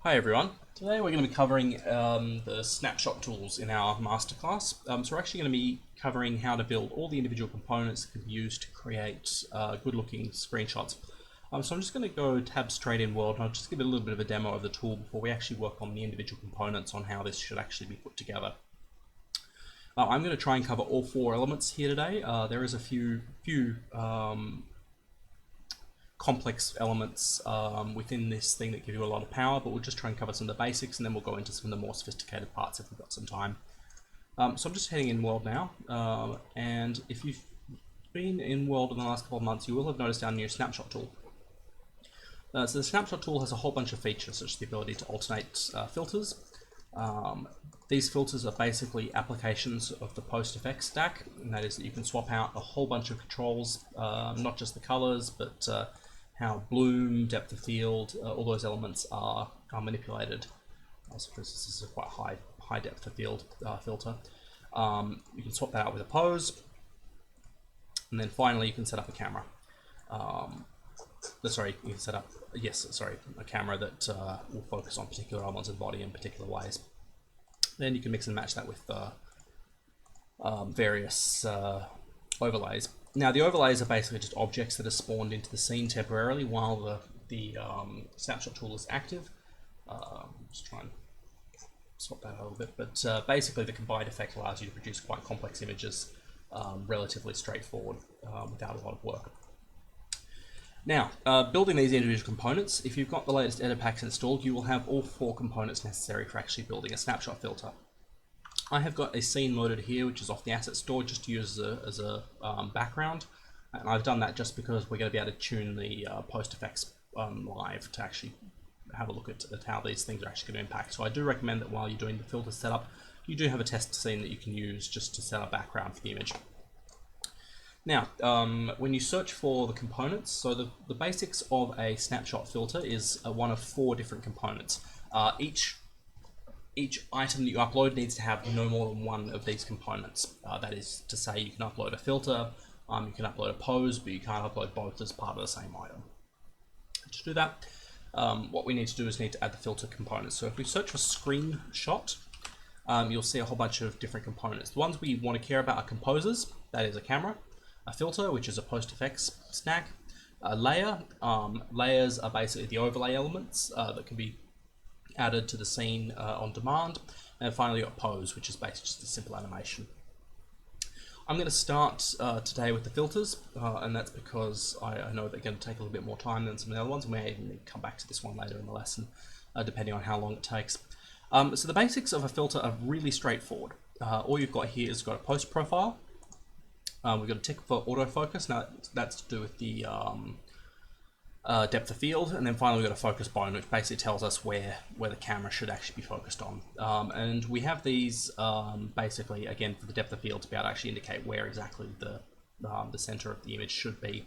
Hi everyone. Today we're going to be covering the snapshot tools in our masterclass. So we're actually going to be covering how to build all the individual components that can be used to create good looking screenshots. So I'm just going to go tab straight in World and I'll just give it a little bit of a demo of the tool before we actually work on the individual components on how this should actually be put together. I'm going to try and cover all four elements here today. There is a few complex elements within this thing that give you a lot of power, but we'll just try and cover some of the basics and then we'll go into some of the more sophisticated parts if we've got some time. So I'm just heading in World now, and if you've been in World in the last couple of months, you will have noticed our new snapshot tool. So the snapshot tool has a whole bunch of features, such as the ability to alternate filters. These filters are basically applications of the PostFX stack, and that is that you can swap out a whole bunch of controls, not just the colors, but how bloom, depth of field, all those elements are manipulated. So for instance, this is a quite high depth of field filter. You can swap that out with a pose, and then finally you can set up a camera. You can set up a camera that will focus on particular elements of the body in particular ways. Then you can mix and match that with various overlays. Now the overlays are basically just objects that are spawned into the scene temporarily while the snapshot tool is active. Just try and swap that out a little bit, but basically the combined effect allows you to produce quite complex images relatively straightforward without a lot of work. Now, building these individual components, if you've got the latest edit packs installed, you will have all four components necessary for actually building a snapshot filter. I have got a scene loaded here, which is off the asset store, just to use as a background. And I've done that just because we're going to be able to tune the PostFX live to actually have a look at how these things are actually going to impact. So I do recommend that while you're doing the filter setup, you do have a test scene that you can use just to set a background for the image. Now, when you search for the components, so the basics of a snapshot filter is one of four different components. Each item that you upload needs to have no more than one of these components. That is to say, you can upload a filter, you can upload a pose, but you can't upload both as part of the same item. To do that, what we need to do is need to add the filter components. So if we search for screenshot, you'll see a whole bunch of different components. The ones we want to care about are composers, that is a camera, a filter, which is a PostFX stack, a layer. Layers are basically the overlay elements that can be added to the scene on demand, and finally got pose, which is basically just a simple animation. I'm going to start today with the filters, and that's because I know they're going to take a little bit more time than some of the other ones. We may even come back to this one later in the lesson, depending on how long it takes. So the basics of a filter are really straightforward. All you've got here is got a post profile. We've got a tick for autofocus. Now that's to do with the depth of field, and then finally we've got a focus bone, which basically tells us where the camera should actually be focused on. And we have these basically again for the depth of field to be able to actually indicate where exactly the center of the image should be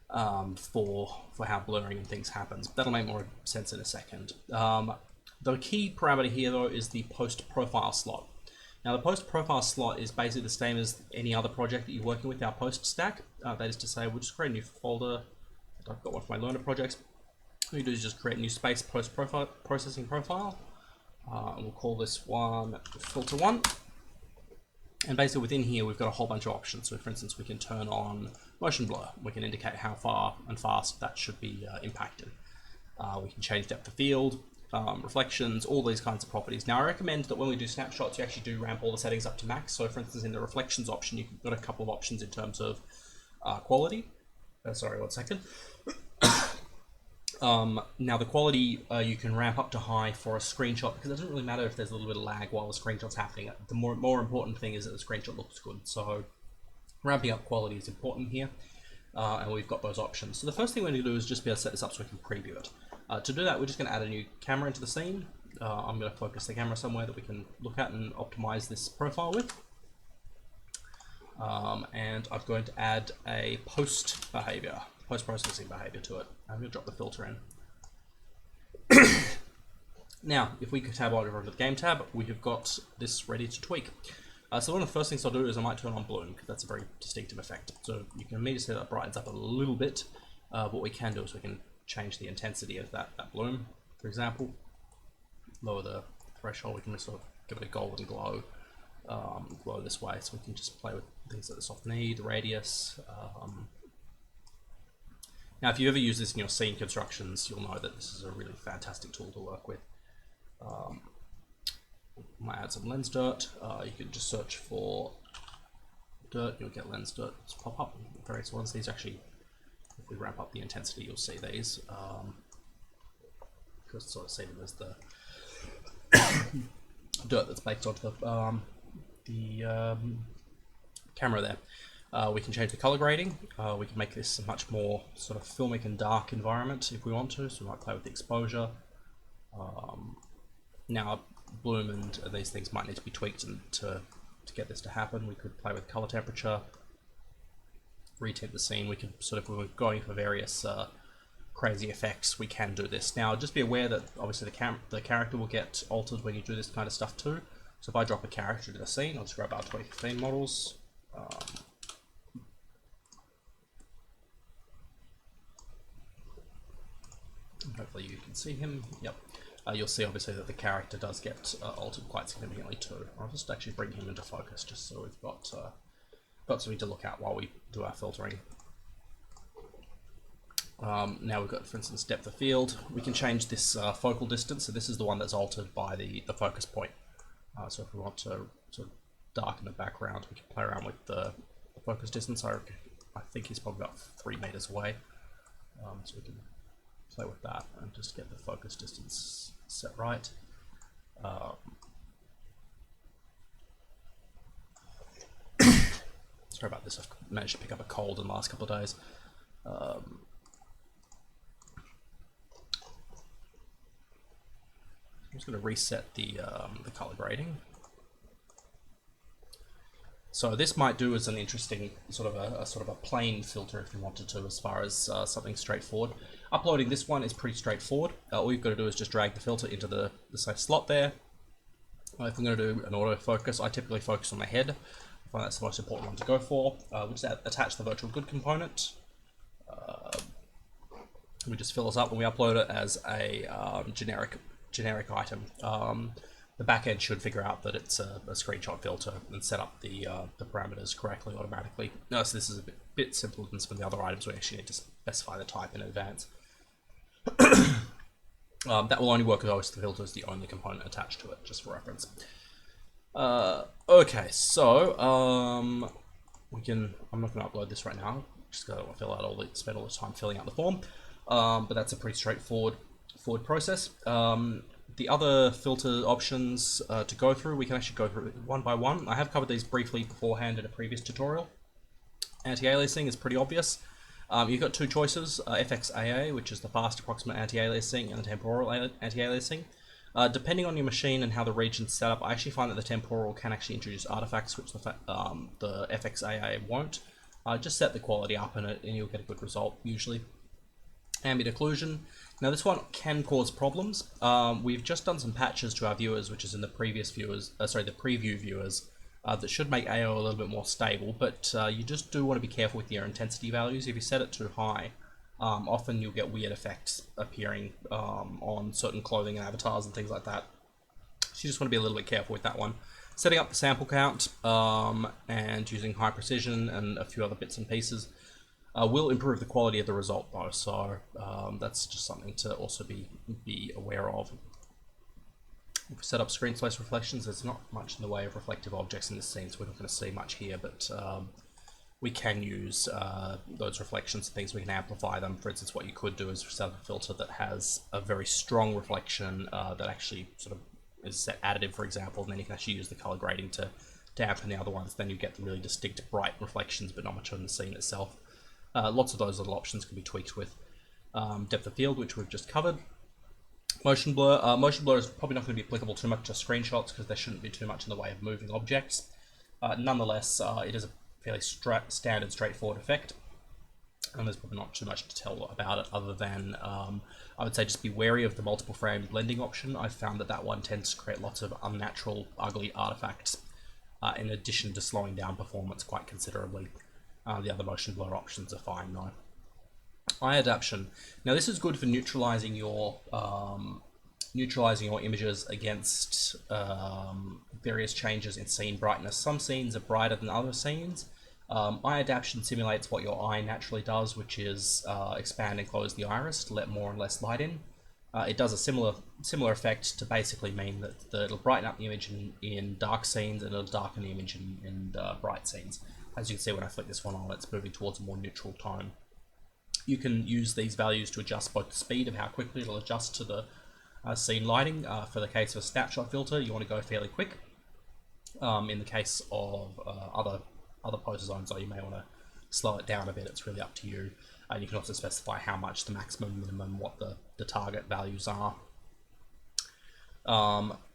for how blurring and things happens. That'll make more sense in a second. The key parameter here though is the post profile slot. Now the post profile slot is basically the same as any other project that you're working with our post stack. That is to say, we'll just create a new folder. I've got one for my learner projects. What we do is just create a new space post processing profile. And we'll call this one filter 1. And basically within here we've got a whole bunch of options. So for instance, we can turn on motion blur. We can indicate how far and fast that should be impacted. We can change depth of field. Reflections, all these kinds of properties. Now I recommend that when we do snapshots, you actually do ramp all the settings up to max. So for instance, in the reflections option, you've got a couple of options in terms of quality. Sorry, 1 second. Now the quality you can ramp up to high for a screenshot, because it doesn't really matter if there's a little bit of lag while the screenshot's happening. The more important thing is that the screenshot looks good. So ramping up quality is important here, and we've got those options. So the first thing we're going to do is just be able to set this up so we can preview it. To do that, we're just going to add a new camera into the scene. I'm going to focus the camera somewhere that we can look at and optimize this profile with. And I'm going to add a post-processing behavior to it. I'm going to drop the filter in. Now, if we tab over to the game tab, we have got this ready to tweak. So one of the first things I'll do is I might turn on bloom, because that's a very distinctive effect. So you can immediately see that brightens up a little bit. What we can do is we can change the intensity of that bloom, for example. lower the threshold, we can sort of give it a golden glow, glow this way, so we can just play with things like the soft knee, the radius. Now, if you ever use this in your scene constructions, you'll know that this is a really fantastic tool to work with. Might add some lens dirt. You can just search for dirt, you'll get lens dirt pop up. Various ones. These actually, if we ramp up the intensity, you'll see these. You can sort of see them as the dirt that's baked onto the camera there. We can change the color grading. We can make this a much more sort of filmic and dark environment if we want to. So we might play with the exposure. Now, bloom and these things might need to be tweaked to get this to happen. We could play with color temperature, retint the scene. We could sort of, if we were going for various crazy effects, we can do this. Now, just be aware that obviously the character will get altered when you do this kind of stuff too. So if I drop a character to the scene, I'll just grab our 2015 models. Hopefully you can see him. Yep. You'll see obviously that the character does get altered quite significantly too. I'll just actually bring him into focus just so we've got something to look at while we do our filtering. Now we've got, for instance, depth of field. We can change this focal distance. So this is the one that's altered by the focus point. So if we want to sort of darken the background, we can play around with the focus distance. I think he's probably about 3 meters away. So we can play with that and just get the focus distance set right. Sorry about this, I've managed to pick up a cold in the last couple of days. I'm just going to reset the color grading. So this might do as an interesting sort of a plain filter if you wanted to, as far as something straightforward. Uploading this one is pretty straightforward. All you've got to do is just drag the filter into the safe slot there. If I'm going to do an autofocus, I typically focus on the head. I find that's the most important one to go for. We just attach the virtual good component. We just fill this up and we upload it as a generic item. The backend should figure out that it's a screenshot filter and set up the parameters correctly automatically. No, so this is a bit simpler than some of the other items. We actually need to specify the type in advance. That will only work if obviously the filter is the only component attached to it, just for reference. Okay, so I'm not going to upload this right now. Just going to spend all the time filling out the form. But that's a pretty straightforward process. The other filter options to go through, we can actually go through one by one. I have covered these briefly beforehand in a previous tutorial. Anti-aliasing is pretty obvious. You've got two choices, FXAA, which is the fast approximate anti-aliasing, and the temporal anti-aliasing. Depending on your machine and how the region's set up, I actually find that the temporal can actually introduce artifacts which the FXAA won't. Just set the quality up and you'll get a good result usually. Ambient occlusion. Now this one can cause problems. We've just done some patches to our viewers, which is in the previous viewers, the preview viewers, that should make AO a little bit more stable, but you just do want to be careful with your intensity values. If you set it too high, often you'll get weird effects appearing on certain clothing and avatars and things like that. So you just want to be a little bit careful with that one. Setting up the sample count and using high precision and a few other bits and pieces will improve the quality of the result though, so that's just something to also be aware of. If we set up screen space reflections, there's not much in the way of reflective objects in this scene, so we're not going to see much here, but we can use those reflections and things, we can amplify them. For instance, what you could do is set up a filter that has a very strong reflection that actually sort of is set additive, for example, and then you can actually use the color grading to dampen the other ones. Then you get the really distinct bright reflections, but not much on the scene itself. Lots of those little options can be tweaked with. Depth of field, which we've just covered. Motion blur. Motion blur is probably not going to be applicable too much to screenshots because there shouldn't be too much in the way of moving objects. Nonetheless, it is a fairly standard, straightforward effect, and there's probably not too much to tell about it other than I would say just be wary of the multiple frame blending option. I've found that one tends to create lots of unnatural, ugly artifacts, in addition to slowing down performance quite considerably. The other motion blur options are fine though. Eye adaptation. Now this is good for neutralizing your neutralizing your images against various changes in scene brightness. Some scenes are brighter than other scenes. Eye adaptation simulates what your eye naturally does, which is expand and close the iris to let more and less light in. It does a similar effect to basically mean that it'll brighten up the image in dark scenes and it'll darken the image in bright scenes. As you can see when I flick this one on, it's moving towards a more neutral tone. You can use these values to adjust both the speed of how quickly it'll adjust to the scene lighting. For the case of a snapshot filter, you want to go fairly quick. In the case of other poster zones, though, you may want to slow it down a bit. It's really up to you. You can also specify how much, the maximum, minimum, what the target values are.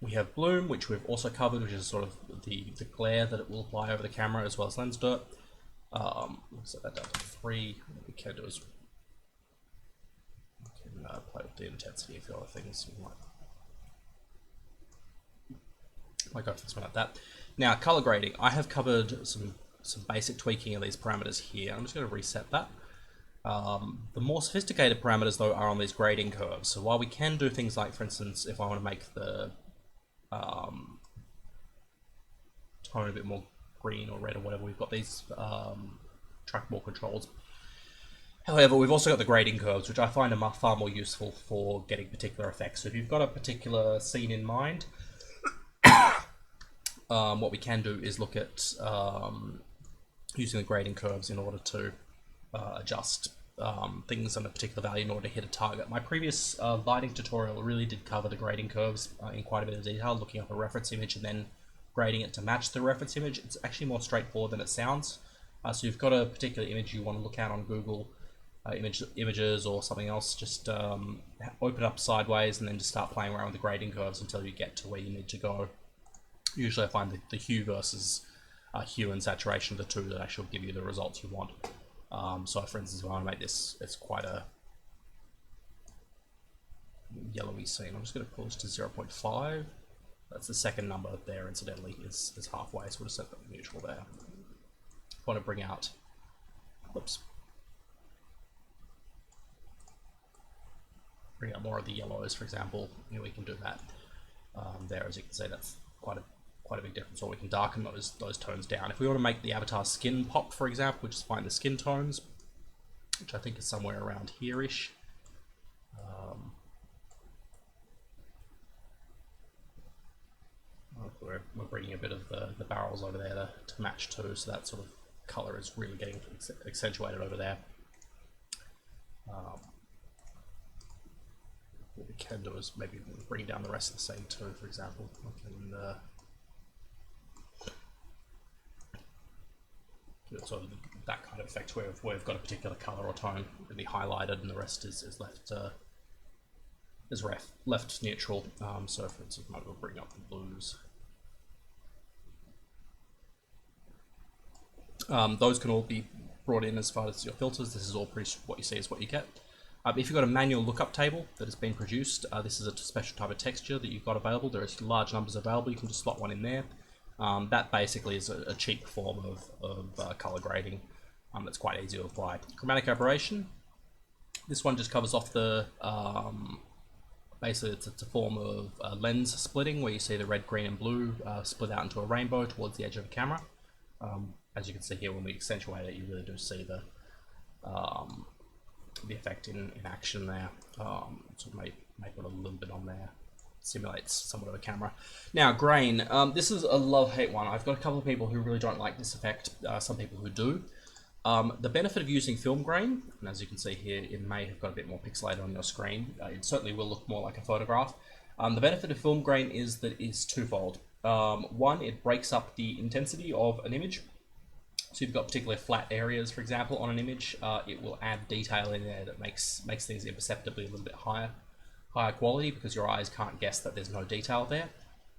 We have bloom, which we've also covered, which is sort of the glare that it will apply over the camera, as well as lens dirt. We'll set that down to 3. What we can do is we can play with the intensity of the other things. We might go for something like that. Now, color grading. I have covered some basic tweaking of these parameters here. I'm just going to reset that. The more sophisticated parameters, though, are on these grading curves. So while we can do things like, for instance, if I want to make the tone a bit more green or red or whatever, we've got these trackball controls. However, we've also got the grading curves, which I find are far more useful for getting particular effects. So if you've got a particular scene in mind, what we can do is look at using the grading curves in order to adjust things on a particular value in order to hit a target. My previous lighting tutorial really did cover the grading curves in quite a bit of detail, looking up a reference image and then grading it to match the reference image. It's actually more straightforward than it sounds. So you've got a particular image you want to look at on Google Images or something else, just open up sideways and then just start playing around with the grading curves until you get to where you need to go. Usually I find the hue versus hue and saturation of the two that actually give you the results you want. So for instance, if I want to make this, it's quite a yellowy scene. I'm just going to pull this to 0.5. That's the second number there, incidentally, is halfway, so we'll just set that neutral there. I want to bring out, bring out more of the yellows, for example. We can do that there. As you can see, that's quite a big difference. Or we can darken those tones down. If we want to make the avatar skin pop, for example, we just find the skin tones, which I think is somewhere around here-ish. We're bringing a bit of the barrels over there to match too, so that sort of color is really getting accentuated over there. What we can do is maybe bring down the rest of the scene too, for example. We can sort of that kind of effect where we've got a particular color or tone really highlighted and the rest is left neutral. So for instance, maybe we'll bring up the blues. Those can all be brought in as far as your filters. This is all pretty, what you see is what you get. If you've got a manual lookup table that has been produced, this is a special type of texture that you've got available. There is large numbers available. You can just slot one in there. That basically is a cheap form of color grading that's quite easy to apply. Chromatic Aberration. This one just covers off the, basically it's a form of lens splitting where you see the red, green and blue split out into a rainbow towards the edge of the camera. As you can see here, when we accentuate it, you really do see the effect in action there. So may put a little bit on there. Simulates somewhat of a camera. Now, grain. This is a love-hate one. I've got a couple of people who really don't like this effect. Some people who do. The benefit of using film grain, and as you can see here, it may have got a bit more pixelated on your screen. It certainly will look more like a photograph. The benefit of film grain is that it's twofold. One, it breaks up the intensity of an image. So you've got particularly flat areas, for example, on an image. It will add detail in there that makes things imperceptibly a little bit higher quality because your eyes can't guess that there's no detail there.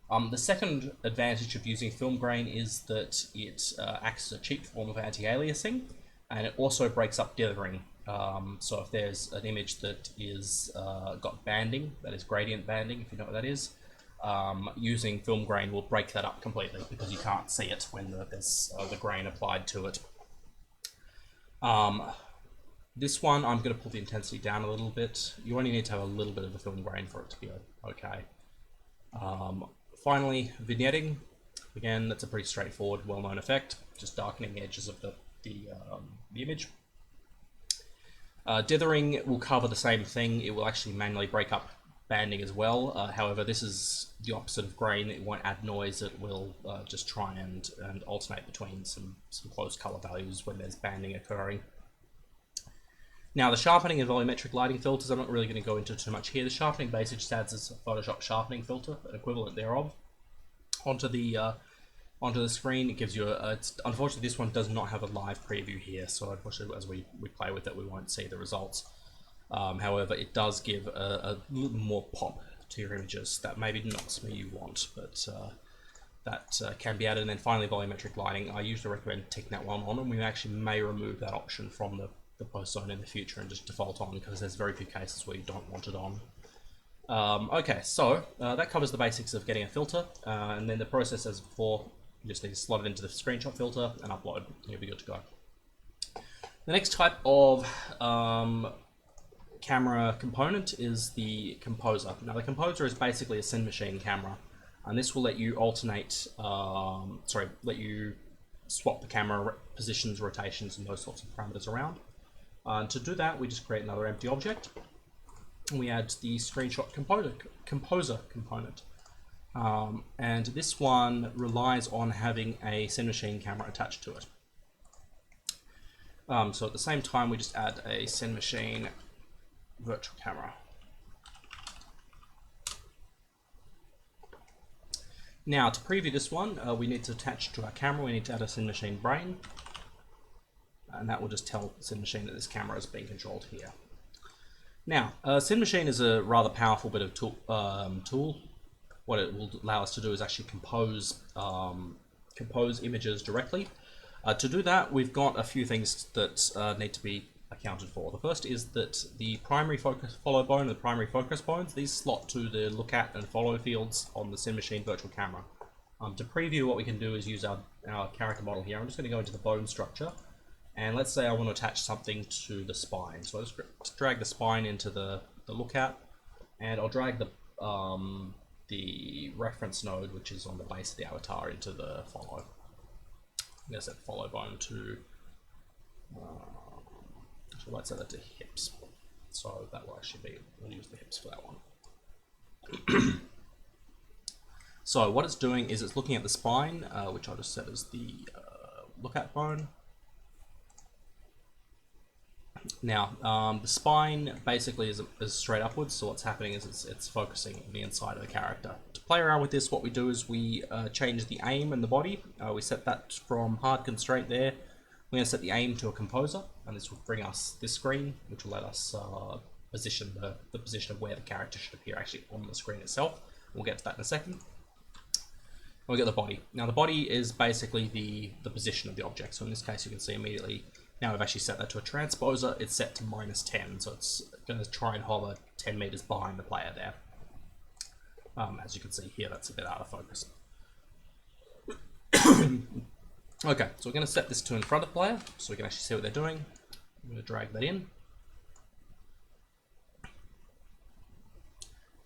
The second advantage of using film grain is that it acts as a cheap form of anti-aliasing, and it also breaks up dithering. So if there's an image that is got banding, that is gradient banding, if you know what that is, using film grain will break that up completely because you can't see it when there's the grain applied to it. This one, I'm going to pull the intensity down a little bit. You only need to have a little bit of the film grain for it to be Okay. Finally, vignetting. Again, that's a pretty straightforward, well-known effect, just darkening the edges of the image. Dithering will cover the same thing. It will actually manually break up banding as well. However, this is the opposite of grain. It won't add noise. It will just try and alternate between some close color values when there's banding occurring. Now, the sharpening and volumetric lighting filters, I'm not really going to go into too much here. The sharpening basically just adds as a Photoshop sharpening filter, an equivalent thereof, onto the screen. It gives you unfortunately, this one does not have a live preview here, so unfortunately, as we play with it, we won't see the results. However, it does give a little more pop to your images that maybe not something you want, but that can be added. And then finally, volumetric lighting. I usually recommend taking that one on, and we actually may remove that option from the post zone in the future and just default on, because there's very few cases where you don't want it on. Okay, so that covers the basics of getting a filter, and then the process as before. You just need to slot it into the screenshot filter and upload. You'll be good to go. The next type of camera component is the composer. Now, the composer is basically a Cine Machine camera, and this will let you alternate, let you swap the camera positions, rotations, and those sorts of parameters around. To do that, we just create another empty object, and we add the screenshot composer component. And this one relies on having a Cine Machine camera attached to it. So at the same time, we just add a Cine Machine virtual camera. Now, to preview this one, we need to attach to our camera, we need to add a Cine Machine brain. And that will just tell Cine Machine that this camera is being controlled here. Now, Cine Machine is a rather powerful bit of tool. What it will allow us to do is actually compose images directly. To do that, we've got a few things that need to be accounted for. The first is that the primary focus follow bone and the primary focus bones, these slot to the look at and follow fields on the Cine Machine virtual camera. To preview, what we can do is use our character model here. I'm just going to go into the bone structure, and let's say I want to attach something to the spine. So I'll just drag the spine into the look at, and I'll drag the reference node, which is on the base of the avatar, into the follow. I'm going to set follow bone to, so let's set that to hips. So that will actually be, we'll use the hips for that one. So what it's doing is it's looking at the spine, which I'll just set as the look at bone. Now, the spine basically is straight upwards, so what's happening is it's focusing on the inside of the character. To play around with this, what we do is we change the aim and the body. We set that from hard constraint there. We're going to set the aim to a composer, and this will bring us this screen, which will let us position the position of where the character should appear actually on the screen itself. We'll get to that in a second. We'll get the body. Now, the body is basically the position of the object. So in this case, you can see immediately, now we've actually set that to a transposer. It's set to -10, so it's going to try and hover 10 meters behind the player there. As you can see here, that's a bit out of focus. Okay, so we're going to set this to in front of the player, so we can actually see what they're doing. I'm going to drag that in.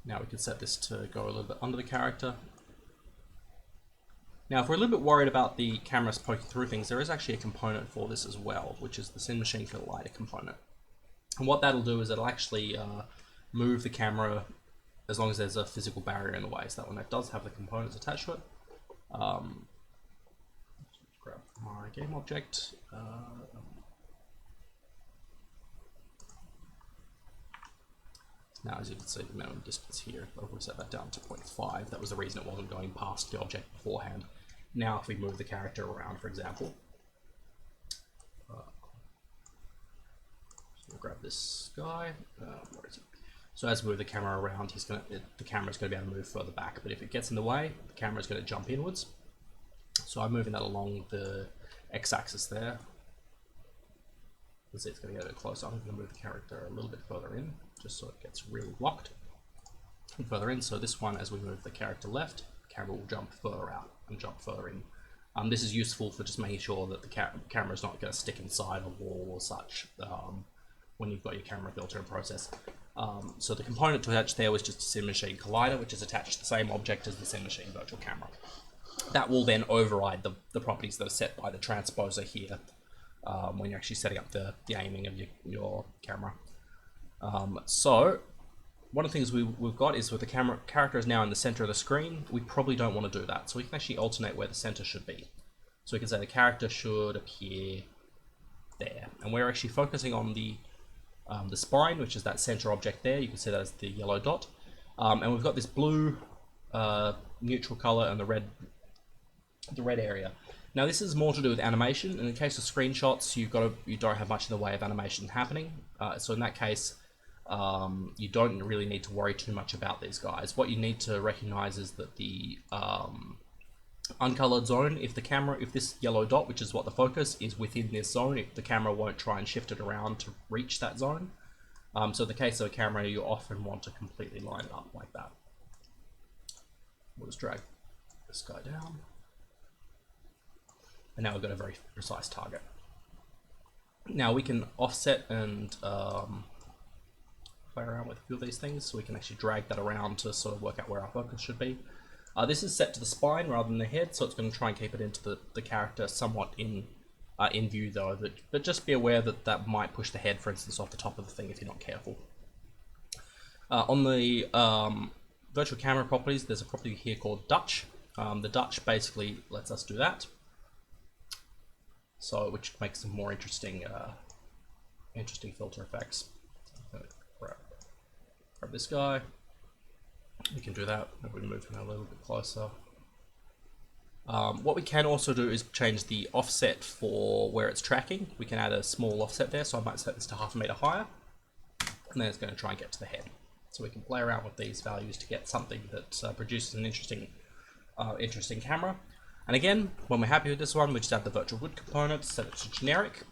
Now we can set this to go a little bit under the character. Now, if we're a little bit worried about the cameras poking through things, there is actually a component for this as well, which is the Cine Machine Lighting component. And what that'll do is it'll actually move the camera as long as there's a physical barrier in the way. So that one that does have the components attached to it. Grab my game object. Now, as you can see, the minimum distance here, if we set that down to 0.5, that was the reason it wasn't going past the object beforehand. Now, if we move the character around, for example, so we'll grab this guy. Where is it? So as we move the camera around, the camera's going to be able to move further back. But if it gets in the way, the camera's going to jump inwards. So I'm moving that along the x-axis there. You can see it's going to get a bit closer. I'm going to move the character a little bit further in, just so it gets really locked. And further in, so this one, as we move the character left, the camera will jump further out and jump further in. This is useful for just making sure that the camera is not going to stick inside a wall or such when you've got your camera filter in process. So the component to attach there was just a Sim Machine Collider, which is attached to the same object as the Sim Machine Virtual Camera. That will then override the properties that are set by the transposer here when you're actually setting up the aiming of your camera. So one of the things we've got is with the character is now in the center of the screen, we probably don't want to do that. So we can actually alternate where the center should be. So we can say the character should appear there. And we're actually focusing on the spine, which is that center object there. You can see that as the yellow dot. And we've got this blue neutral color and the red area. Now this is more to do with animation. In the case of screenshots, you don't have much in the way of animation happening. So in that case, you don't really need to worry too much about these guys. What you need to recognize is that the uncolored zone, if this yellow dot, which is what the focus is, within this zone, the camera won't try and shift it around to reach that zone. So in the case of a camera, you often want to completely line it up like that. We'll just drag this guy down. And now we've got a very precise target. Now we can offset and play around with a few of these things, so we can actually drag that around to sort of work out where our focus should be. This is set to the spine rather than the head, so it's going to try and keep it into the character somewhat in view though. But just be aware that might push the head, for instance, off the top of the thing if you're not careful. On the virtual camera properties, there's a property here called Dutch. The Dutch basically lets us do that. So, which makes some more interesting filter effects. Grab this guy. We can do that. Maybe we move him a little bit closer. What we can also do is change the offset for where it's tracking. We can add a small offset there, so I might set this to 0.5 meter higher, and then it's going to try and get to the head. So we can play around with these values to get something that produces an interesting camera. And again, when we're happy with this one, we just add the virtual wood component, set it to generic,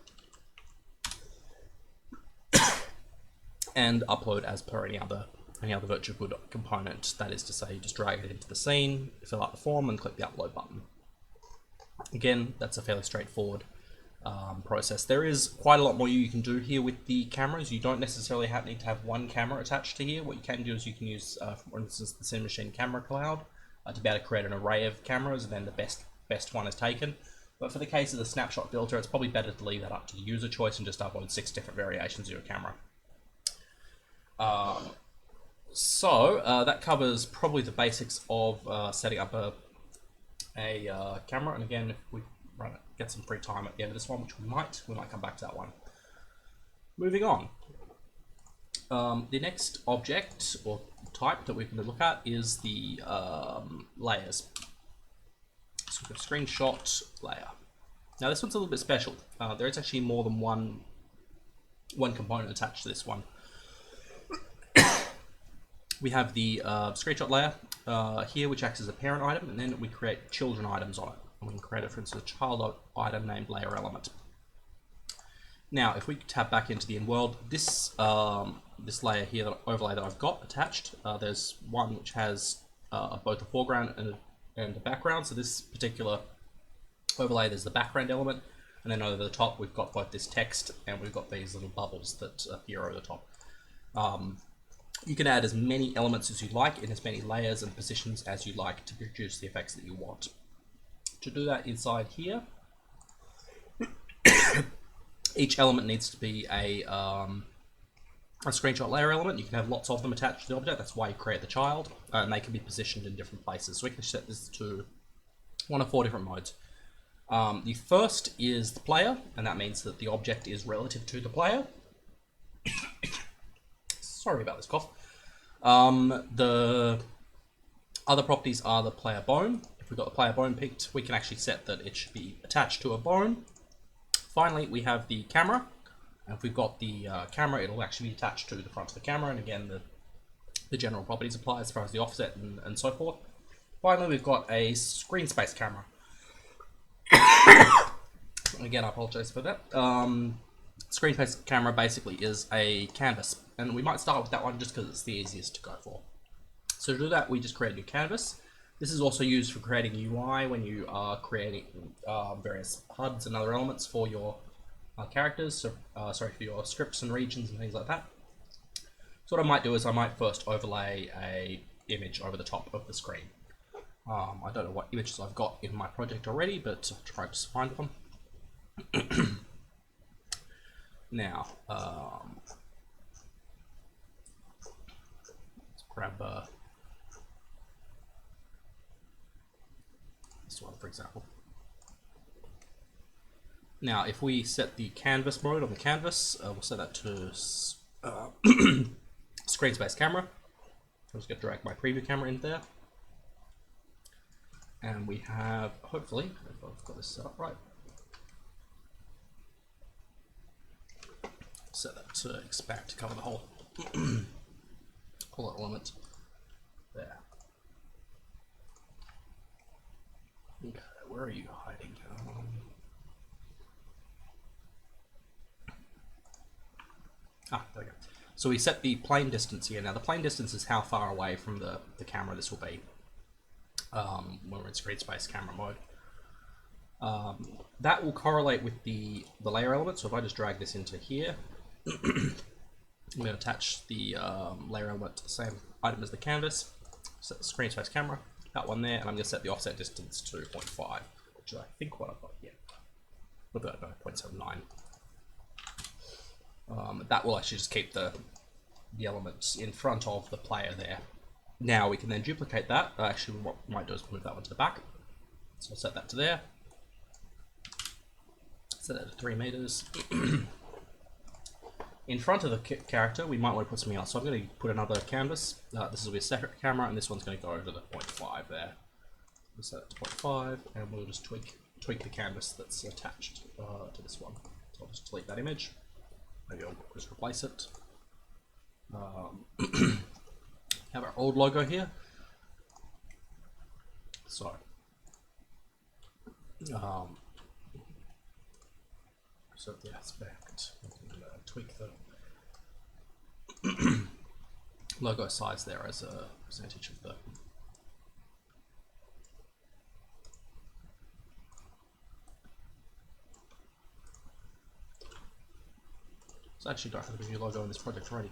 and upload as per any other virtual wood component. That is to say, you just drag it into the scene, fill out the form, and click the upload button. Again, that's a fairly straightforward process. There is quite a lot more you can do here with the cameras. You don't necessarily need to have one camera attached to here. What you can do is you can use, for instance, the Sim Machine Camera Cloud to be able to create an array of cameras, and then the best one is taken. But for the case of the snapshot filter, it's probably better to leave that up to the user choice and just upload 6 different variations of your camera. So that covers probably the basics of setting up a camera. And again, if we get some free time at the end of this one, which we might come back to that one. Moving on. The next object or type that we're going to look at is the layers. So we've got a screenshot layer. Now this one's a little bit special. There is actually more than one component attached to this one. We have the screenshot layer here, which acts as a parent item, and then we create children items on it. And we can create, for instance, a child item named layer element. Now, if we tap back into the in-world, this layer here, the overlay that I've got attached, there's one which has both a foreground and a background. So this particular overlay, there's the background element, and then over the top, we've got both this text and we've got these little bubbles that appear over the top. You can add as many elements as you like in as many layers and positions as you like to produce the effects that you want. To do that inside here, each element needs to be a screenshot layer element. You can have lots of them attached to the object. That's why you create the child, and they can be positioned in different places. So we can set this to 1 of 4 different modes. The first is the player, and that means that the object is relative to the player. Sorry about this cough. The other properties are the player bone. If we've got the player bone picked, we can actually set that it should be attached to a bone. Finally, we have the camera. And if we've got the camera, it'll actually be attached to the front of the camera. And again, the general properties apply as far as the offset and so forth. Finally, we've got a screen space camera. Again, I apologize for that. Screen space camera basically is a canvas. And we might start with that one just because it's the easiest to go for. So to do that, we just create a new canvas. This is also used for creating UI when you are creating various HUDs and other elements for your characters, so, for your scripts and regions and things like that. So what I might do is I might first overlay a image over the top of the screen. I don't know what images I've got in my project already, but I'll try to find them. Now, let's grab this one, for example. Now, if we set the canvas mode on the canvas, we'll set that to screen space camera. I'm just going to drag my preview camera in there. And we have, hopefully, if I've got this set up right, set that to expand to cover the whole element there. Okay, where are you hiding? There we go. So we set the plane distance here. Now the plane distance is how far away from the camera this will be when we're in screen space camera mode. That will correlate with the layer element. So if I just drag this into here, I'm going to attach the layer element to the same item as the canvas, set the screen space camera, that one there, and I'm going to set the offset distance to 0.5, which is I think what I've got here. We've got 0.79. That will actually just keep the elements in front of the player there. Now we can then duplicate that. Actually, what we might do is move that one to the back. So I'll set that to there. Set that to 3 meters. In front of the character, we might want to put something else. So I'm going to put another canvas. This will be a separate camera, and this one's going to go over to the 0.5 there. We'll set it to 0.5, and we'll just tweak the canvas that's attached to this one. So I'll just delete that image. Maybe I'll just replace it. Have our old logo here. So, set the aspect. Tweak the logo size there as a percentage of the. So I actually don't have a new logo in this project already.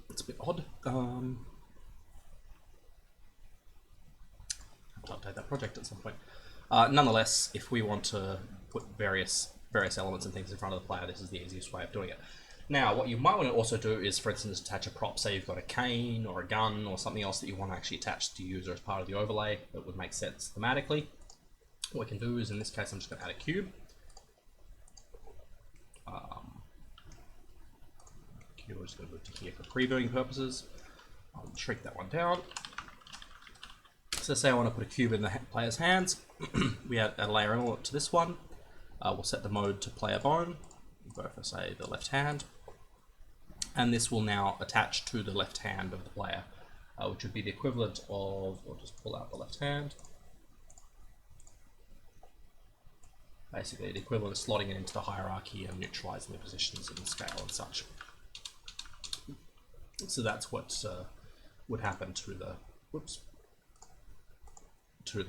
It's a bit odd. I'll update that project at some point. Nonetheless, if we want to put various elements and things in front of the player, this is the easiest way of doing it. Now, what you might want to also do is, for instance, attach a prop. Say you've got a cane or a gun or something else that you want to actually attach to the user as part of the overlay that would make sense thematically. What we can do is, in this case, I'm just going to add a cube. We're just going to move to here for previewing purposes. I'll shrink that one down. So say I want to put a cube in the player's hands. We add a layer element to this one. We'll set the mode to player bone. We'll go for, say, the left hand. And this will now attach to the left hand of the player, which would be the equivalent of, we'll just pull out the left hand. Basically, the equivalent of slotting it into the hierarchy and neutralizing the positions and scale and such. So that's what would happen to the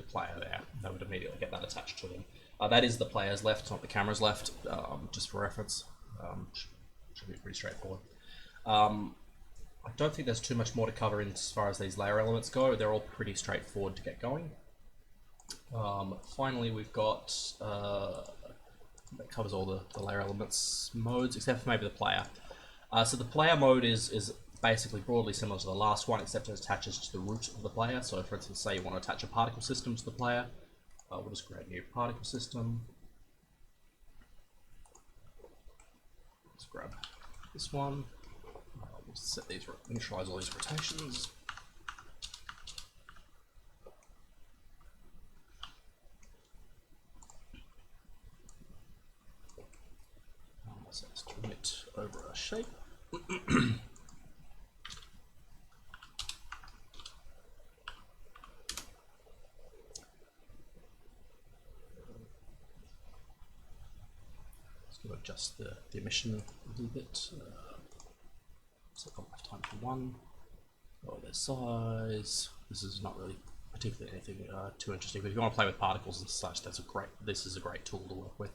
player there. They would immediately get that attached to them. That is the player's left, not the camera's left, just for reference. Should be pretty straightforward. I don't think there's too much more to cover in as far as these layer elements go. They're all pretty straightforward to get going. Finally, we've got that covers all the layer elements modes, except for maybe the player. So the player mode is basically broadly similar to the last one, except it attaches to the root of the player. So for instance, say you want to attach a particle system to the player, we'll just create a new particle system. Let's grab this one. We'll set these, initialize all these rotations. So let's turn it over a shape. Adjust the emission a little bit. So I've got enough time for one. Oh, their size. This is not really particularly anything too interesting, but if you want to play with particles and such, this is a great tool to work with.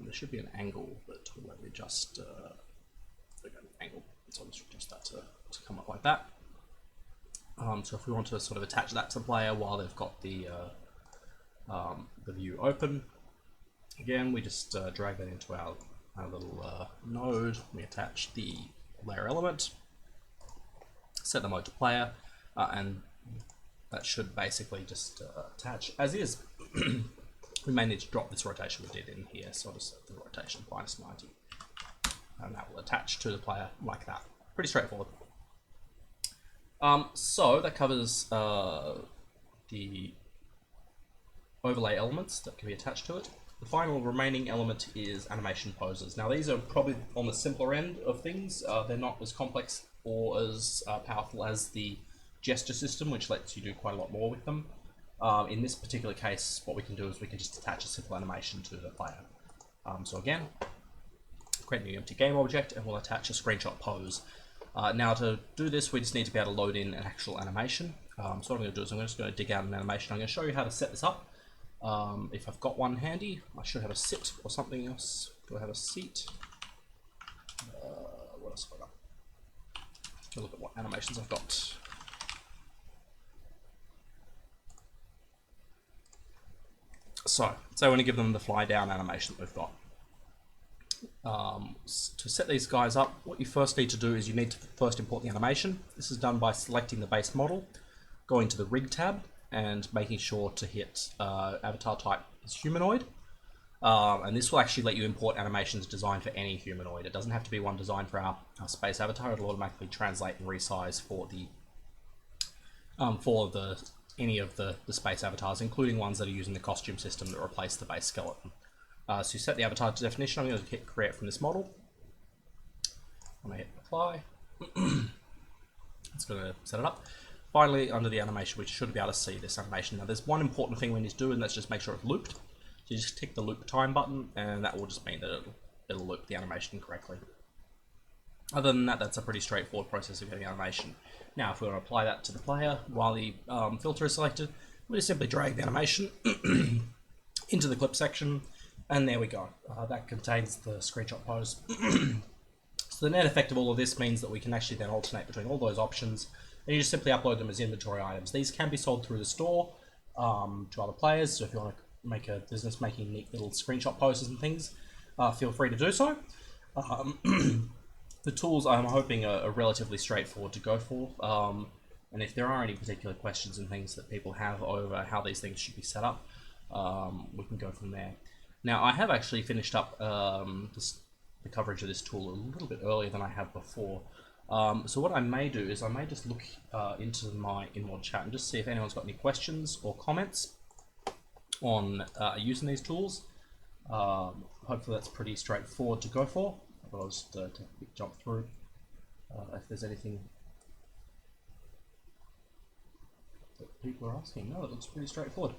There should be an angle, but let me just angle. So I'll just adjust that to come up like that. So if we want to sort of attach that to the player while they've got the view open, again, we just drag that into our little node. We attach the layer element, set the mode to player, and that should basically just attach as is. We may need to drop this rotation we did in here, so I'll just set the rotation -90. And that will attach to the player like that. Pretty straightforward. So that covers the overlay elements that can be attached to it. The final remaining element is animation poses. Now these are probably on the simpler end of things. They're not as complex or as powerful as the gesture system, which lets you do quite a lot more with them. In this particular case, what we can do is we can just attach a simple animation to the player. So again, create a new empty game object, and we'll attach a screenshot pose. Now to do this, we just need to be able to load in an actual animation. So what I'm going to do is I'm just going to dig out an animation. I'm going to show you how to set this up. If I've got one handy, I should have a sit or something else. Do I have a seat? What else have I got? Let's look at what animations I've got. So I want to give them the fly down animation that we've got. To set these guys up, what you first need to do is you need to first import the animation. This is done by selecting the base model, going to the rig tab, and making sure to hit avatar type is humanoid. And this will actually let you import animations designed for any humanoid. It doesn't have to be one designed for our space avatar. It'll automatically translate and resize for any of the space avatars, including ones that are using the costume system that replace the base skeleton. So you set the avatar to definition. I'm going to hit create from this model. I'm going to hit apply. It's going to set it up. Finally, under the animation, we should be able to see this animation. Now, there's one important thing we need to do, and that's just make sure it's looped. So you just tick the loop time button, and that will just mean that it'll loop the animation correctly. Other than that, that's a pretty straightforward process of getting animation. Now, if we want to apply that to the player while the filter is selected, we just simply drag the animation into the clip section, and there we go. That contains the screenshot pose. So the net effect of all of this means that we can actually then alternate between all those options, and you just simply upload them as inventory items. These can be sold through the store to other players, so if you want to make a business making neat little screenshot poses and things, feel free to do so. The tools I'm hoping are relatively straightforward to go for, and if there are any particular questions and things that people have over how these things should be set up, we can go from there. Now, I have actually finished up the coverage of this tool a little bit earlier than I have before. So what I may do is I may just look into my in-mod chat and just see if anyone's got any questions or comments on using these tools. Hopefully that's pretty straightforward to go for. I'll just take a quick jump through if there's anything that people are asking. No, it looks pretty straightforward.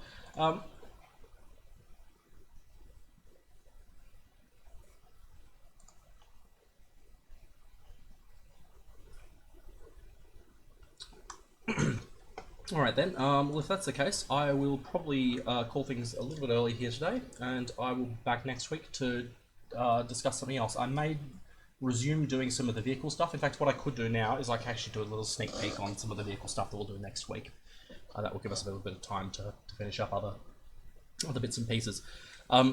Alright then, well if that's the case, I will probably call things a little bit early here today, and I will be back next week to discuss something else. I may resume doing some of the vehicle stuff. In fact, what I could do now is I can actually do a little sneak peek on some of the vehicle stuff that we'll do next week. That will give us a little bit of time to finish up other bits and pieces.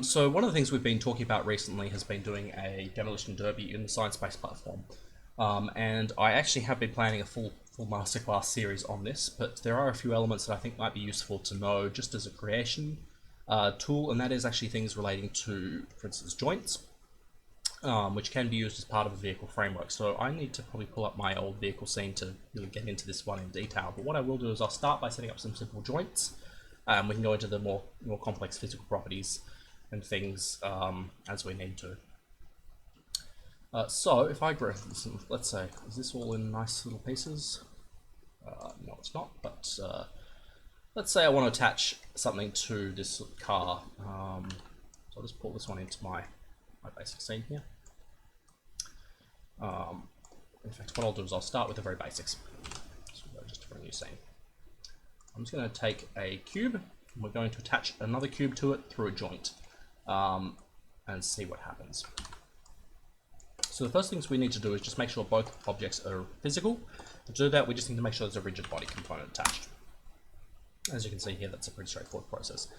So one of the things we've been talking about recently has been doing a demolition derby in the science-based platform. And I actually have been planning a full masterclass series on this, but there are a few elements that I think might be useful to know just as a creation tool, and that is actually things relating to, for instance, joints, which can be used as part of a vehicle framework. So I need to probably pull up my old vehicle scene to really get into this one in detail, but what I will do is I'll start by setting up some simple joints. We can go into the more complex physical properties and things as we need to. So if I grab this, let's say, is this all in nice little pieces? No, it's not, but let's say I want to attach something to this car. So I'll just pull this one into my basic scene here. In fact, what I'll do is I'll start with the very basics. So we'll go just for a new scene. I'm just going to take a cube, and we're going to attach another cube to it through a joint, and see what happens. So the first things we need to do is just make sure both objects are physical. To do that, we just need to make sure there's a rigid body component attached. As you can see here, that's a pretty straightforward process.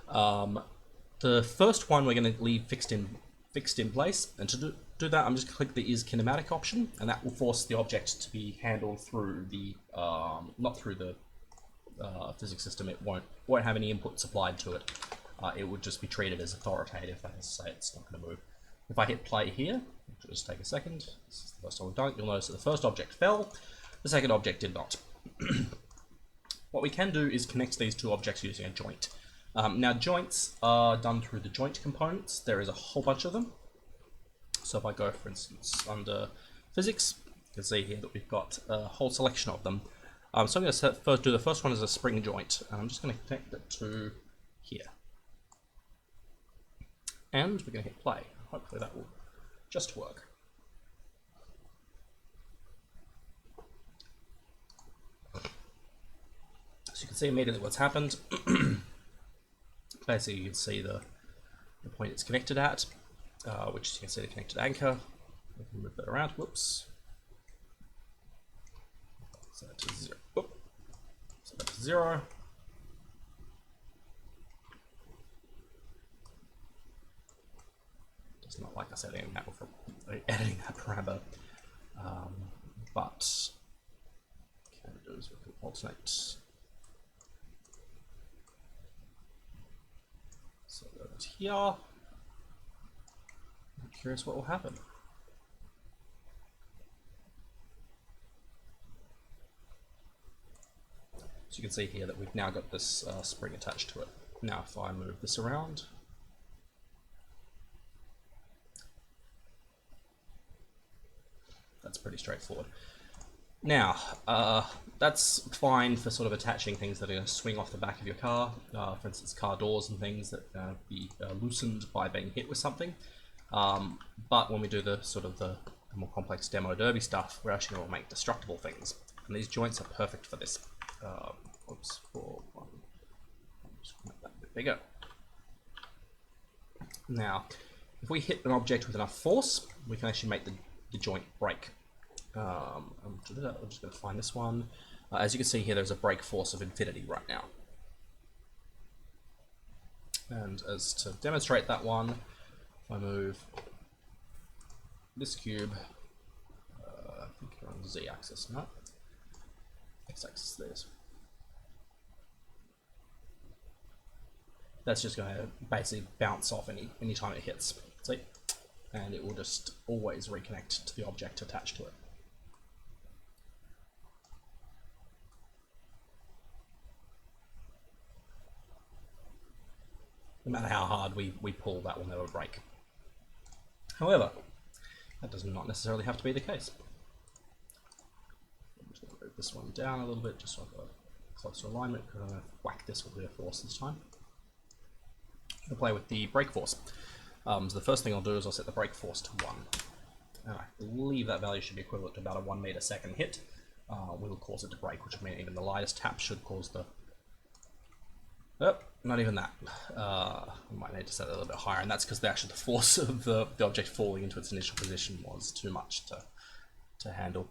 The first one we're going to leave fixed in place, and to do that, I'm just going to click the is kinematic option, and that will force the object to be handled through the not through the physics system. It won't have any input supplied to it. It would just be treated as authoritative. That is to say, it's not going to move. If I hit play here, which will just take a second, this is the first time we've done it, you'll notice that the first object fell, the second object did not. What we can do is connect these two objects using a joint. Now joints are done through the joint components. There is a whole bunch of them. So if I go, for instance, under physics, you can see here that we've got a whole selection of them. So I'm going to do the first one as a spring joint, and I'm just going to connect it to here. And we're going to hit play. Hopefully that will just work. So you can see immediately what's happened. Basically, you can see the point it's connected at, which you can see the connected anchor. We can move that around. Whoops. Set that to 0. Oop. Set that to 0. It's not like us editing that parameter, but what we can do is we can alternate. So that's here. I'm curious what will happen. So you can see here that we've now got this spring attached to it. Now if I move this around, that's pretty straightforward. Now, that's fine for sort of attaching things that are going to swing off the back of your car, for instance, car doors and things that be loosened by being hit with something. But when we do the sort of the more complex demo derby stuff, we're actually going to make destructible things, and these joints are perfect for this. Oops, just make that a bit bigger. Now, if we hit an object with enough force, we can actually make the joint break. To do that, I'm just going to find this one. As you can see here, there's a break force of infinity right now. And as to demonstrate that one, if I move this cube, I think you're on the z-axis, no? X-axis, there's. That's just going to basically bounce off any time it hits. See? And it will just always reconnect to the object attached to it. No matter how hard we pull, that will never break. However, that does not necessarily have to be the case. I'm just going to move this one down a little bit just so I've got a closer alignment, because I'm going to whack this with a force this time. I'm going to play with the break force. So the first thing I'll do is I'll set the break force to 1. And I believe that value should be equivalent to about a 1 meter second hit. Will cause it to break, which will mean even the lightest tap should cause the... Oh, not even that. I might need to set it a little bit higher, and that's because the force of the object falling into its initial position was too much to handle.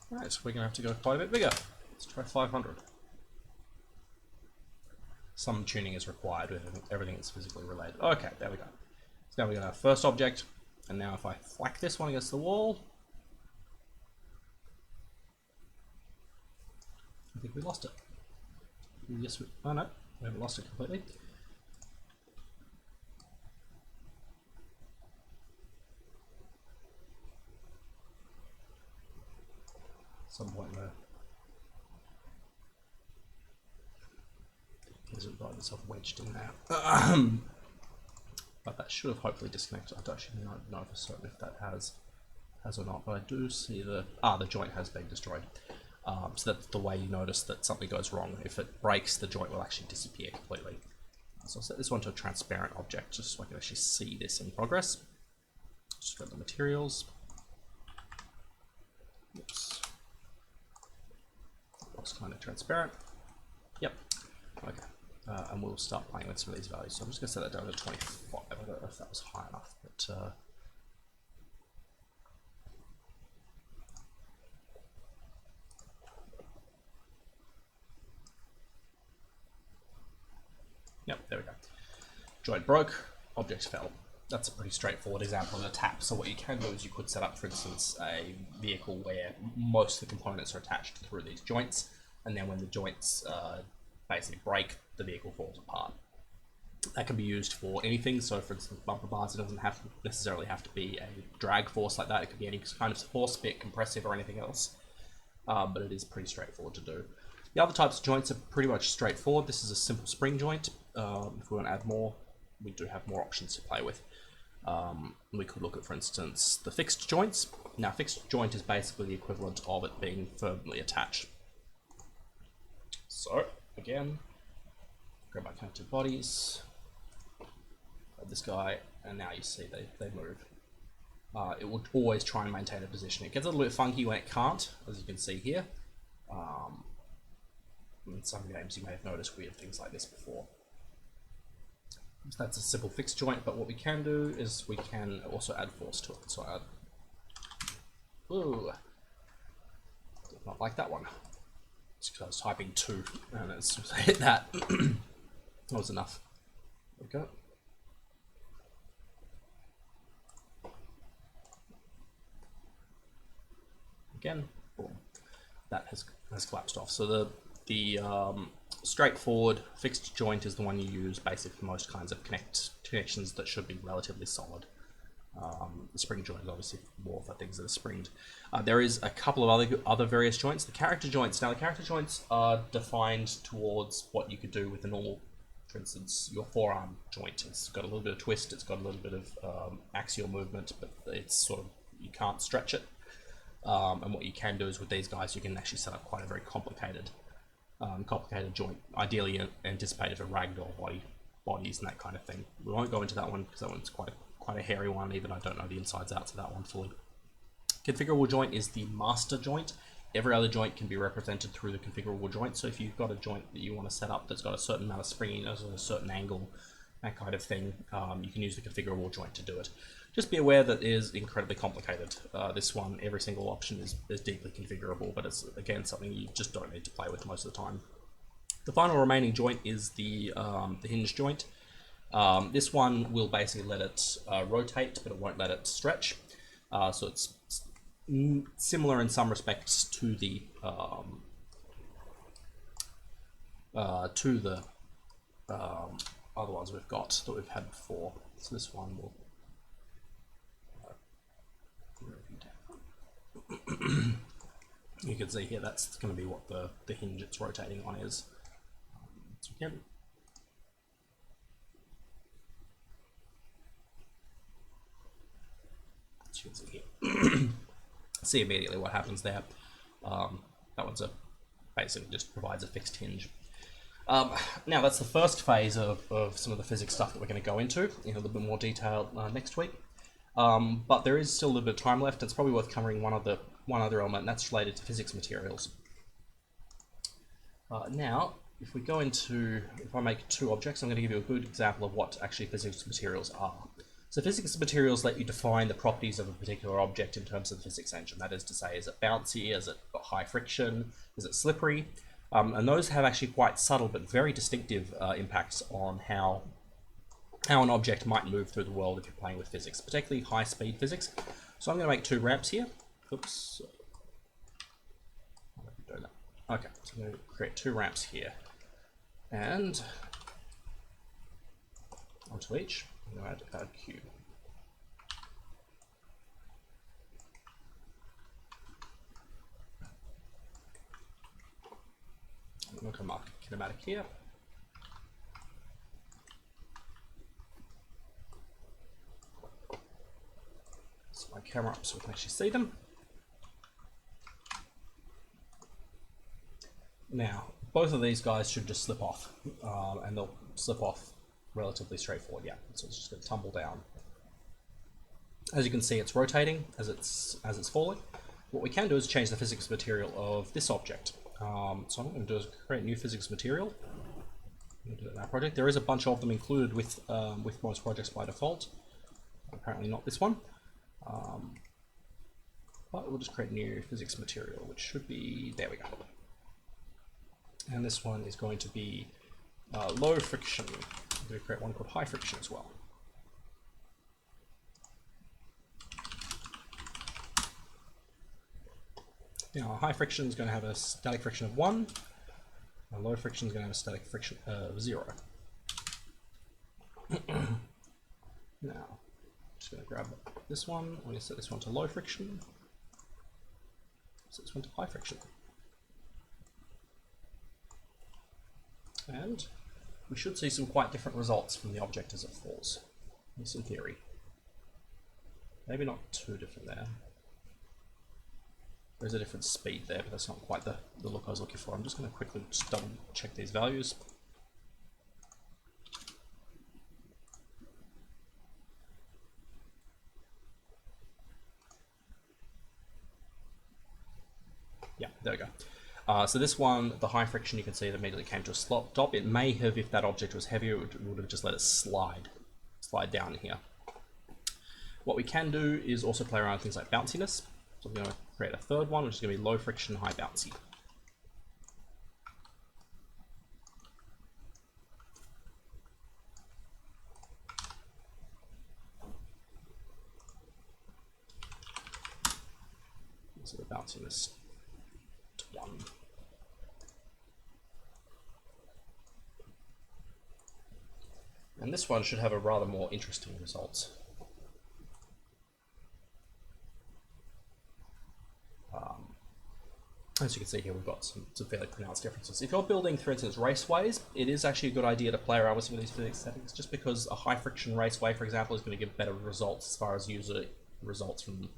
Right, so we're going to have to go quite a bit bigger. Let's try 500. Some tuning is required with everything that's physically related. Okay, there we go. So now we're going to have first object, and now if I whack this one against the wall, I think we lost it. Yes, oh no, we haven't lost it completely. Some point there. Hasn't got itself wedged in there. But that should have hopefully disconnected. I don't actually know for certain if that has or not, but I do see the joint has been destroyed. So that's the way you notice that something goes wrong. If it breaks, the joint will actually disappear completely. So I'll set this one to a transparent object just so I can actually see this in progress. Just go to the materials. Oops. Looks kind of transparent. Yep. Okay. and we'll start playing with some of these values. So I'm just going to set that down to 25. I don't know if that was high enough, but yep, there we go. Joint broke, object fell. That's a pretty straightforward example of a tap. So what you can do is you could set up, for instance, a vehicle where most of the components are attached through these joints, and then when the joints basically break, the vehicle falls apart. That can be used for anything. So for instance, bumper bars, it doesn't necessarily have to be a drag force like that. It could be any kind of force, be it compressive or anything else. But it is pretty straightforward to do. The other types of joints are pretty much straightforward. This is a simple spring joint. If we want to add more, we do have more options to play with. We could look at, for instance, the fixed joints. Now, fixed joint is basically the equivalent of it being firmly attached. So, again, grab my connected bodies, grab this guy, and now you see they move. It will always try and maintain a position. It gets a little bit funky when it can't, as you can see here. In some games you may have noticed weird things like this before. So that's a simple fixed joint, but what we can do is we can also add force to it. So I add, ooh, did not like that one. It's because I was typing 2 and it's just hit that. That was enough. There we go. Again, boom. That has collapsed off. So the straightforward fixed joint is the one you use basically for most kinds of connections that should be relatively solid. The spring joint is obviously more for things that are springed. There is a couple of other various joints. The character joints. Now the character joints are defined towards what you could do with the normal, for instance, your forearm joint. It's got a little bit of twist, it's got a little bit of axial movement, but it's sort of, you can't stretch it. And what you can do is with these guys, you can actually set up quite a very complicated joint, ideally anticipated for ragdoll bodies and that kind of thing. We won't go into that one because that one's quite a hairy one. Even I don't know the insides outs of that one fully. Configurable joint is the master joint. Every other joint can be represented through the configurable joint. So if you've got a joint that you want to set up that's got a certain amount of springiness or a certain angle, that kind of thing, you can use the configurable joint to do it. Just be aware that it is incredibly complicated. This one, every single option is deeply configurable, but it's, again, something you just don't need to play with most of the time. The final remaining joint is the hinge joint. This one will basically let it rotate, but it won't let it stretch. So it's similar in some respects to the other ones we've got that we've had before. So this one will. You can see here that's going to be what the hinge it's rotating on is. So again, as you can see here, see immediately what happens there. That one's basically just provides a fixed hinge. Now that's the first phase of some of the physics stuff that we're going to go into in a little bit more detail next week. But there is still a little bit of time left. It's probably worth covering one other element, and that's related to physics materials. Now, if I make 2 objects, I'm going to give you a good example of what actually physics materials are. So physics materials let you define the properties of a particular object in terms of the physics engine. That is to say, is it bouncy, is it got high friction, is it slippery? And those have actually quite subtle but very distinctive impacts on how an object might move through the world if you're playing with physics, particularly high-speed physics. So I'm going to make 2 ramps here. Oops. Okay, so I'm going to create 2 ramps here. And onto each, I'm going to add a cube. I'm going to mark kinematic here. My camera up so we can actually see them. Now, both of these guys should just slip off, and they'll slip off relatively straightforward. Yeah, so it's just going to tumble down. As you can see, it's rotating as it's falling. What we can do is change the physics material of this object. So what I'm going to do is create a new physics material. We'll do that project. There is a bunch of them included with most projects by default. Apparently not this one. But we'll just create a new physics material, which should be, there we go. And this one is going to be low friction. I'm going to create one called high friction as well. Now, high friction is going to have a static friction of 1, and low friction is going to have a static friction of 0. Now, I'm just going to grab this one. I'm going to set this one to low friction. Set this one to high friction. And we should see some quite different results from the object as it falls, at least in theory. Maybe not too different there. There's a different speed there, but that's not quite the look I was looking for. I'm just going to quickly just double check these values. Yeah, there we go. So this one, the high friction, you can see it immediately came to a stop. It may have, if that object was heavier, it would have just let it slide down here. What we can do is also play around with things like bounciness. So I'm going to create a third one, which is going to be low friction, high bouncy. So the bounciness to 1. And this one should have a rather more interesting result. As you can see here, we've got some fairly pronounced differences. If you're building, for instance, raceways, it is actually a good idea to play around with some of these physics settings, just because a high friction raceway, for example, is going to give better results as far as user results from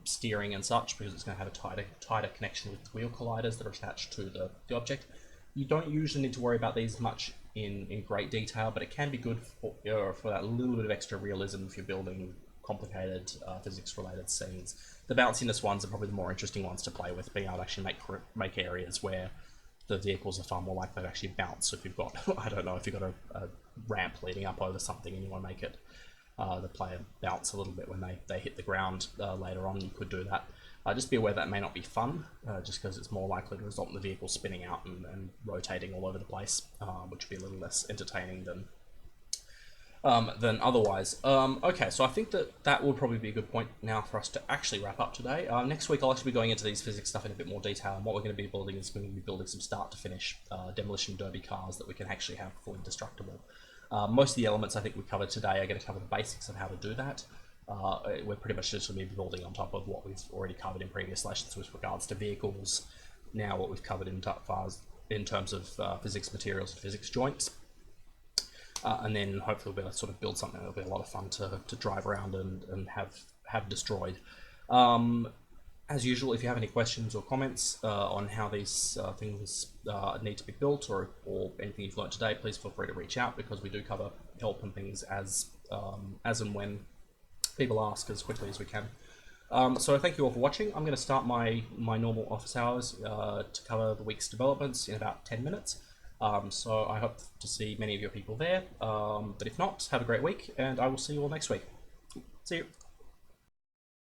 steering and such, because it's going to have a tighter connection with wheel colliders that are attached to the object. You don't usually need to worry about these much in great detail, but it can be good for that little bit of extra realism if you're building complicated physics-related scenes. The bounciness ones are probably the more interesting ones to play with, being able to actually make areas where the vehicles are far more likely to actually bounce. So if you've got, I don't know, if you've got a ramp leading up over something and you want to make it the player bounce a little bit when they hit the ground later on, you could do that. Just be aware that may not be fun, just because it's more likely to result in the vehicle spinning out and rotating all over the place, which would be a little less entertaining than otherwise. Okay, so I think that will probably be a good point now for us to actually wrap up today. Next week I'll actually be going into these physics stuff in a bit more detail, and what we're going to be building is going to be building some start to finish demolition derby cars that we can actually have fully destructible. Most of the elements I think we covered today are going to cover the basics of how to do that. We're pretty much just going to be building on top of what we've already covered in previous lessons with regards to vehicles. Now what we've covered in terms of physics materials and physics joints. And then hopefully we'll be able to sort of build something that'll be a lot of fun to drive around and have destroyed. As usual, if you have any questions or comments on how these things need to be built or anything you've learned today, please feel free to reach out, because we do cover help and things as and when people ask as quickly as we can. So thank you all for watching. I'm going to start my normal office hours to cover the week's developments in about 10 minutes. So I hope to see many of your people there, but if not, have a great week, and I will see you all next week. See you.